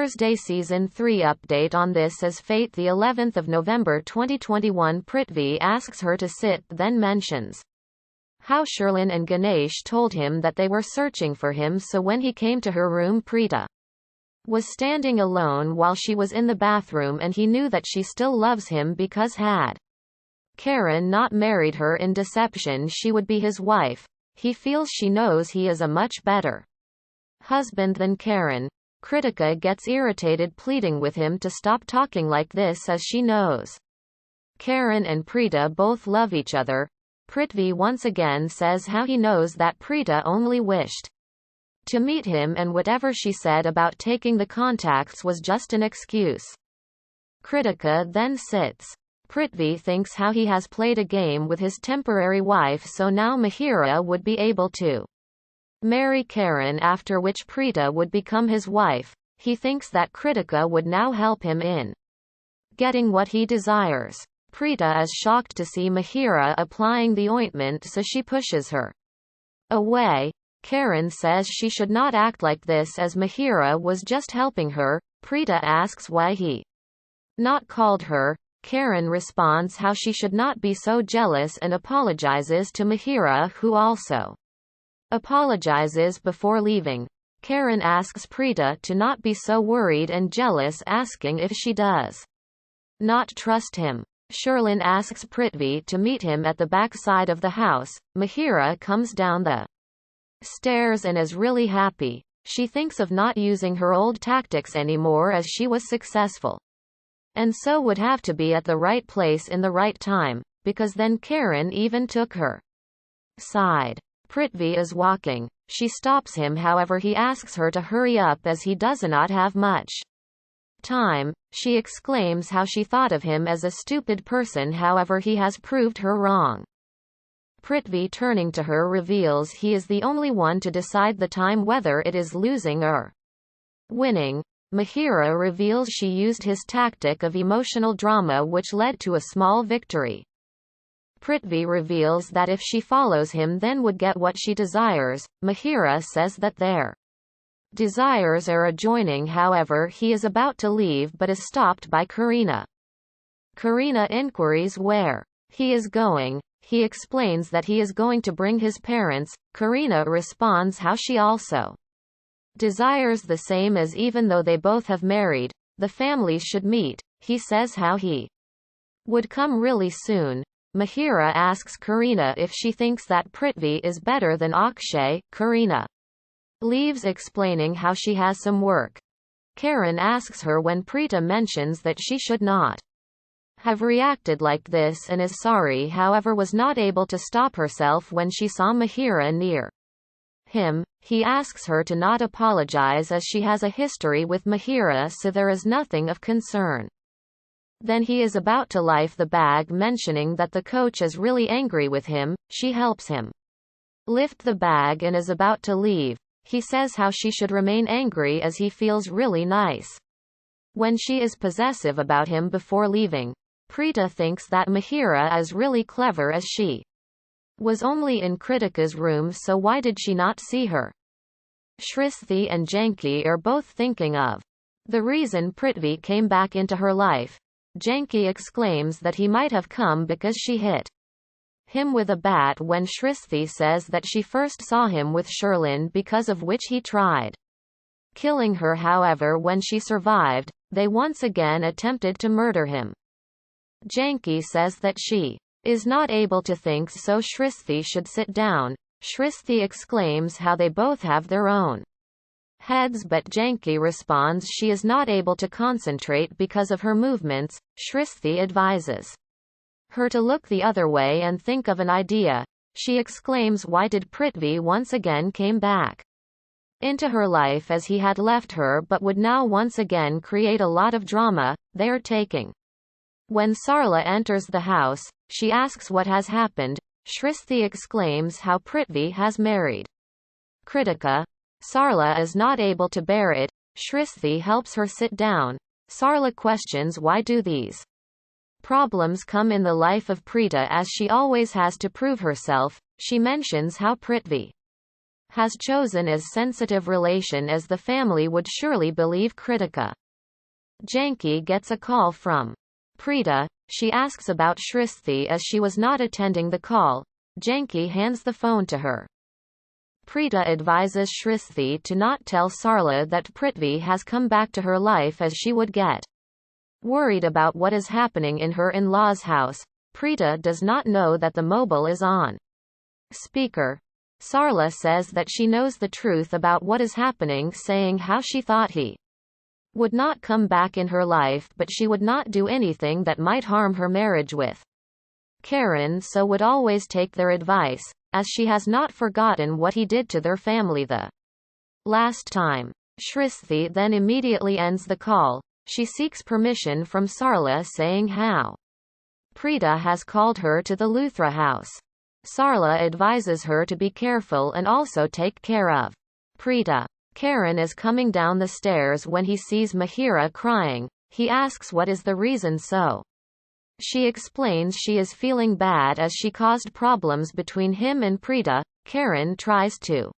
Thursday Season 3 update on This Is Fate. The 11th of November 2021. Prithvi asks her to sit, then mentions how Sherlin and Ganesh told him that they were searching for him, so when he came to her room, Preeta was standing alone while she was in the bathroom, and he knew that she still loves him because had Karan not married her in deception, she would be his wife. He feels she knows he is a much better husband than Karan. Kritika gets irritated, pleading with him to stop talking like this as she knows Karan and Preeta both love each other. Prithvi once again says how he knows that Preeta only wished to meet him, and whatever she said about taking the contacts was just an excuse. Kritika then sits. Prithvi thinks how he has played a game with his temporary wife, so now Mahira would be able to marry Karan, after which Preeta would become his wife. He thinks that Kritika would now help him in getting what he desires. Preeta is shocked to see Mahira applying the ointment, so she pushes her away. Karan says she should not act like this as Mahira was just helping her. Preeta asks why he not called her. Karan responds how she should not be so jealous and apologizes to Mahira, who also apologizes before leaving. Karan asks Preeta to not be so worried and jealous, asking if she does not trust him. Sherlin asks Prithvi to meet him at the back side of the house. Mahira comes down the stairs and is really happy. She thinks of not using her old tactics anymore as she was successful, and so would have to be at the right place in the right time, because then Karan even took her side. Prithvi is walking. She stops him, however he asks her to hurry up as he does not have much time. She exclaims how she thought of him as a stupid person, however he has proved her wrong. Prithvi, turning to her, reveals he is the only one to decide the time whether it is losing or winning. Mahira reveals she used his tactic of emotional drama, which led to a small victory. Prithvi reveals that if she follows him then would get what she desires. Mahira says that their desires are adjoining, however he is about to leave but is stopped by Karina. Karina inquires where he is going. He explains that he is going to bring his parents. Karina responds how she also desires the same, as even though they both have married, the families should meet. He says how he would come really soon. Mahira asks Karina if she thinks that Prithvi is better than Akshay. Karina leaves, explaining how she has some work. Karan asks her when Preeta mentions that she should not have reacted like this and is sorry, however was not able to stop herself when she saw Mahira near him. He asks her to not apologize as she has a history with Mahira, so there is nothing of concern. Then he is about to lift the bag, mentioning that the coach is really angry with him. She helps him lift the bag and is about to leave. He says how she should remain angry as he feels really nice when she is possessive about him before leaving. Preeta thinks that Mahira is really clever as she was only in Kritika's room, so why did she not see her? Srishti and Janki are both thinking of the reason Prithvi came back into her life. Janki exclaims that he might have come because she hit him with a bat, when Srishti says that she first saw him with Sherlin, because of which he tried killing her. However, when she survived, they once again attempted to murder him. Janki says that she is not able to think, so Srishti should sit down. Srishti exclaims how they both have their own heads, but Janki responds she is not able to concentrate because of her movements. Srishti advises her to look the other way and think of an idea. She exclaims why did Prithvi once again came back into her life as he had left her, but would now once again create a lot of drama. They are taking. When Sarla enters the house, she asks what has happened. Srishti exclaims how Prithvi has married Kritika. Sarla is not able to bear it. Srishti helps her sit down. Sarla questions why do these problems come in the life of Preeta, as she always has to prove herself. She mentions how Prithvi has chosen as sensitive relation as the family would surely believe Kritika. Janki gets a call from Preeta. She asks about Srishti as she was not attending the call. Janki hands the phone to her. Preeta advises Srishti to not tell Sarla that Prithvi has come back to her life as she would get worried about what is happening in her in-laws' house. Preeta does not know that the mobile is on speaker. Sarla says that she knows the truth about what is happening, saying how she thought he would not come back in her life, but she would not do anything that might harm her marriage with Karan, so would always take their advice, as she has not forgotten what he did to their family the last time. Srishti then immediately ends the call. She seeks permission from Sarla, saying how Preeta has called her to the Luthra house. Sarla advises her to be careful and also take care of Preeta. Karan is coming down the stairs when he sees Mahira crying. He asks what is the reason, so she explains she is feeling bad as she caused problems between him and Preeta. Karan tries to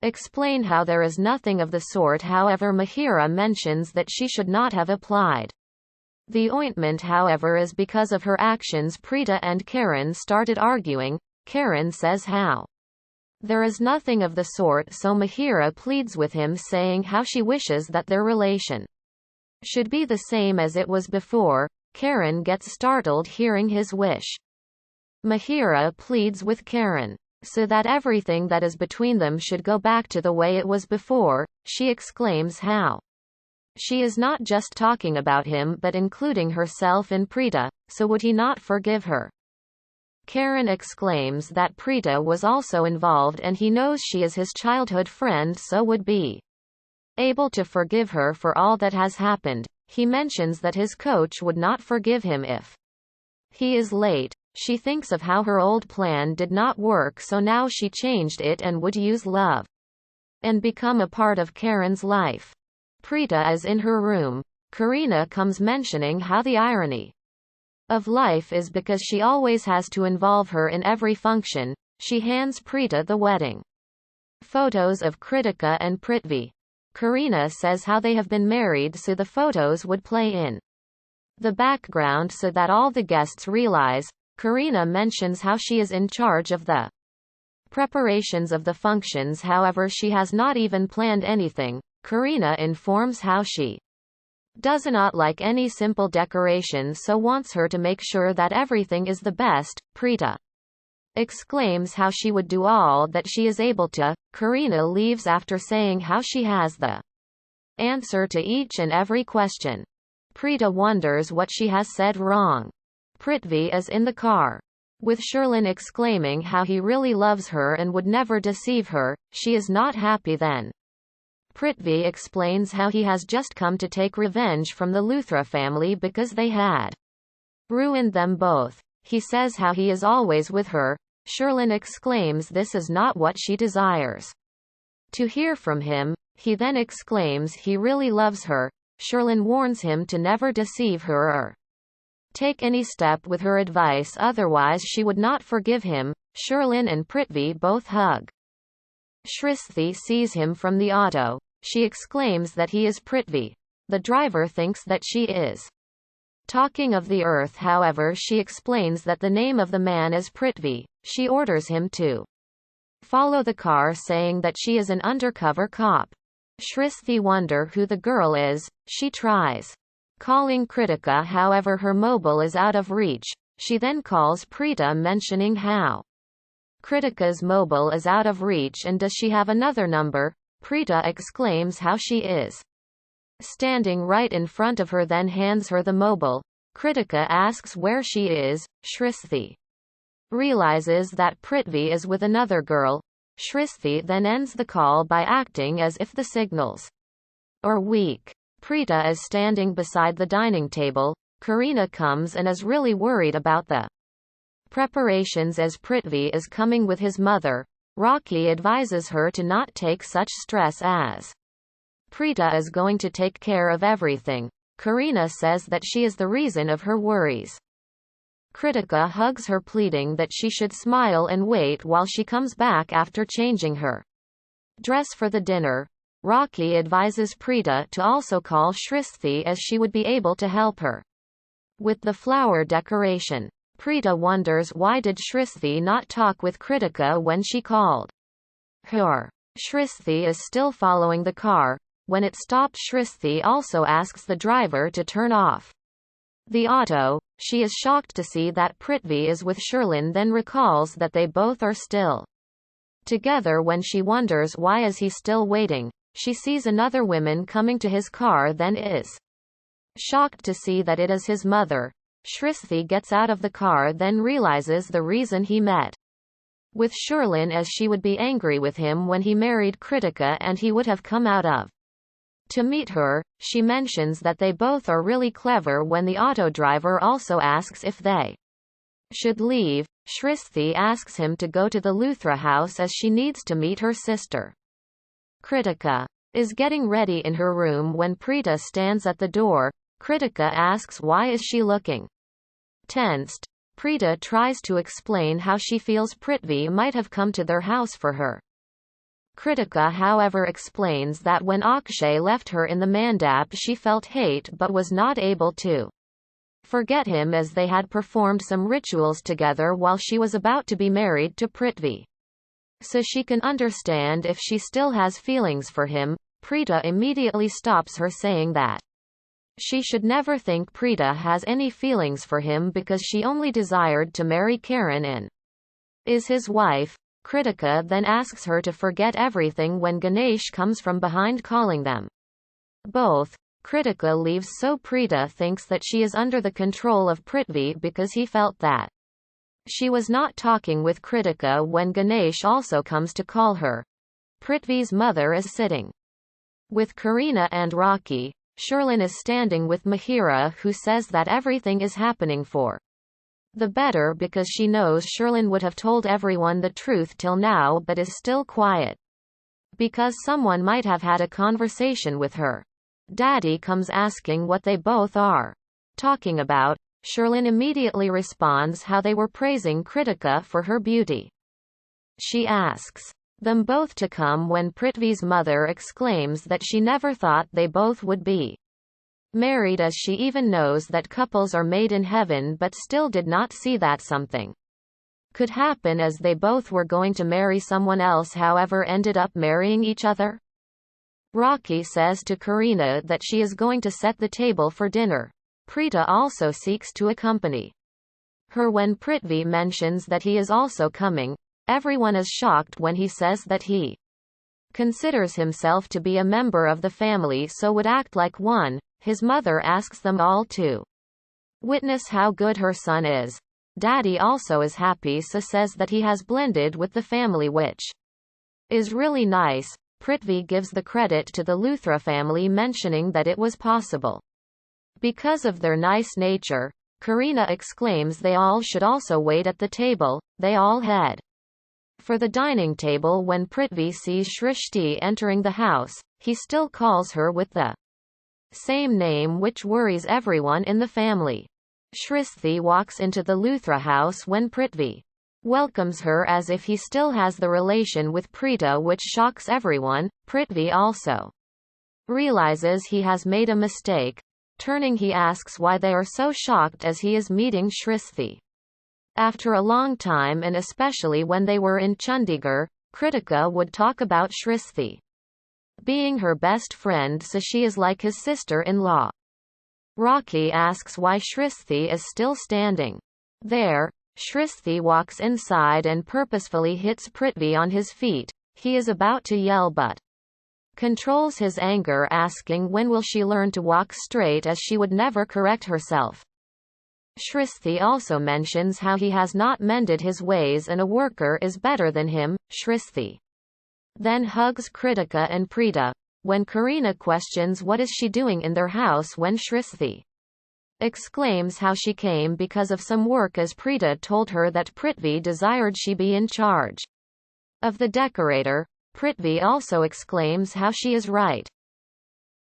explain how there is nothing of the sort, however Mahira mentions that she should not have applied the ointment, however, is because of her actions. Preeta and Karan started arguing. Karan says how there is nothing of the sort, so Mahira pleads with him, saying how she wishes that their relation should be the same as it was before. Karan gets startled hearing his wish. Mahira pleads with Karan so that everything that is between them should go back to the way it was before. She exclaims how she is not just talking about him but including herself and Preeta, so would he not forgive her? Karan exclaims that Preeta was also involved and he knows she is his childhood friend, so would be able to forgive her for all that has happened. He mentions that his coach would not forgive him if he is late. She thinks of how her old plan did not work, so now she changed it and would use love and become a part of Karan's life. Preeta is in her room. Karina comes mentioning how the irony of life is because she always has to involve her in every function. She hands Preeta the wedding photos of Kritika and Prithvi. Karina says how they have been married, so the photos would play in the background so that all the guests realize. Karina mentions how she is in charge of the preparations of the functions, however she has not even planned anything. Karina informs how she does not like any simple decoration, so wants her to make sure that everything is the best. Preeta exclaims how she would do all that she is able to. Karina leaves after saying how she has the answer to each and every question. Preeta wonders what she has said wrong. Prithvi is in the car with Sherlin, exclaiming how he really loves her and would never deceive her. She is not happy then. Prithvi explains how he has just come to take revenge from the Luthra family because they had ruined them both. He says how he is always with her. Sherlin exclaims this is not what she desires to hear from him. He then exclaims he really loves her. Sherlin warns him to never deceive her or take any step with her advice, otherwise she would not forgive him. Sherlin and Prithvi both hug. Srishti sees him from the auto. She exclaims that he is Prithvi. The driver thinks that she is talking of the earth, however she explains that the name of the man is Prithvi. She orders him to follow the car, saying that she is an undercover cop. Srishti wonders who the girl is. She tries calling Kritika, however her mobile is out of reach. She then calls Preeta, mentioning how Kritika's mobile is out of reach and does she have another number. Preeta exclaims how she is standing right in front of her, then hands her the mobile. Kritika asks where she is. Srishti realizes that Prithvi is with another girl. Srishti then ends the call by acting as if the signals are weak. Preeta is standing beside the dining table. Karina comes and is really worried about the preparations as Prithvi is coming with his mother. Rocky advises her to not take such stress as Preeta is going to take care of everything. Karina says that she is the reason of her worries. Kritika hugs her, pleading that she should smile and wait while she comes back after changing her dress for the dinner. Rocky advises Preeta to also call Srishti as she would be able to help her with the flower decoration. Preeta wonders why did Srishti not talk with Kritika when she called her. Srishti is still following the car. When it stopped, Srishti also asks the driver to turn off the auto. She is shocked to see that Prithvi is with Sherlyn, then recalls that they both are still together. When she wonders why is he still waiting, she sees another woman coming to his car, then is shocked to see that it is his mother. Srishti gets out of the car, then realizes the reason he met with Sherlyn, as she would be angry with him when he married Kritika and he would have come out of to meet her. She mentions that they both are really clever when the auto driver also asks if they should leave. Srishti asks him to go to the Luthra house as she needs to meet her sister. Kritika is getting ready in her room when Preeta stands at the door. Kritika asks why is she looking tensed. Preeta tries to explain how she feels Prithvi might have come to their house for her. Kritika however explains that when Akshay left her in the mandap she felt hate but was not able to forget him as they had performed some rituals together while she was about to be married to Prithvi. So she can understand if she still has feelings for him. Preeta immediately stops her, saying that she should never think Preeta has any feelings for him because she only desired to marry Karan and is his wife. Kritika then asks her to forget everything when Ganesh comes from behind calling them both. Kritika leaves, so Preeta thinks that she is under the control of Prithvi because he felt that she was not talking with Kritika when Ganesh also comes to call her. Prithvi's mother is sitting with Karina and Rocky. Sherlyn is standing with Mahira, who says that everything is happening for the better because she knows Sherlyn would have told everyone the truth till now but is still quiet because someone might have had a conversation with her. Daddy comes asking what they both are talking about. Sherlyn immediately responds how they were praising Kritika for her beauty. She asks them both to come when Prithvi's mother exclaims that she never thought they both would be married, as she even knows that couples are made in heaven, but still did not see that something could happen as they both were going to marry someone else, however ended up marrying each other. Rocky says to Karina that she is going to set the table for dinner. Preeta also seeks to accompany her. When Prithvi mentions that he is also coming, everyone is shocked when he says that he considers himself to be a member of the family, so would act like one. His mother asks them all to witness how good her son is. Daddy also is happy, so says that he has blended with the family, which is really nice. Prithvi gives the credit to the Luthra family, mentioning that it was possible because of their nice nature. Karina exclaims they all should also wait at the table. They all head for the dining table when Prithvi sees Srishti entering the house. He still calls her with the same name, which worries everyone in the family. Srishti walks into the Luthra house when Prithvi welcomes her as if he still has the relation with Preeta, which shocks everyone. Prithvi also realizes he has made a mistake. Turning, he asks why they are so shocked as he is meeting Srishti after a long time, and especially when they were in Chandigarh. Kritika would talk about Srishti being her best friend, so she is like his sister-in-law. Rocky asks why Srishti is still standing there. Srishti walks inside and purposefully hits Prithvi on his feet. He is about to yell but controls his anger, asking when will she learn to walk straight, as she would never correct herself. Srishti also mentions how he has not mended his ways and a worker is better than him. Srishti then hugs Kritika and Preeta. When Karina questions what is she doing in their house, when Srishti exclaims how she came because of some work, as Preeta told her that Prithvi desired she be in charge of the decorator. Prithvi also exclaims how she is right.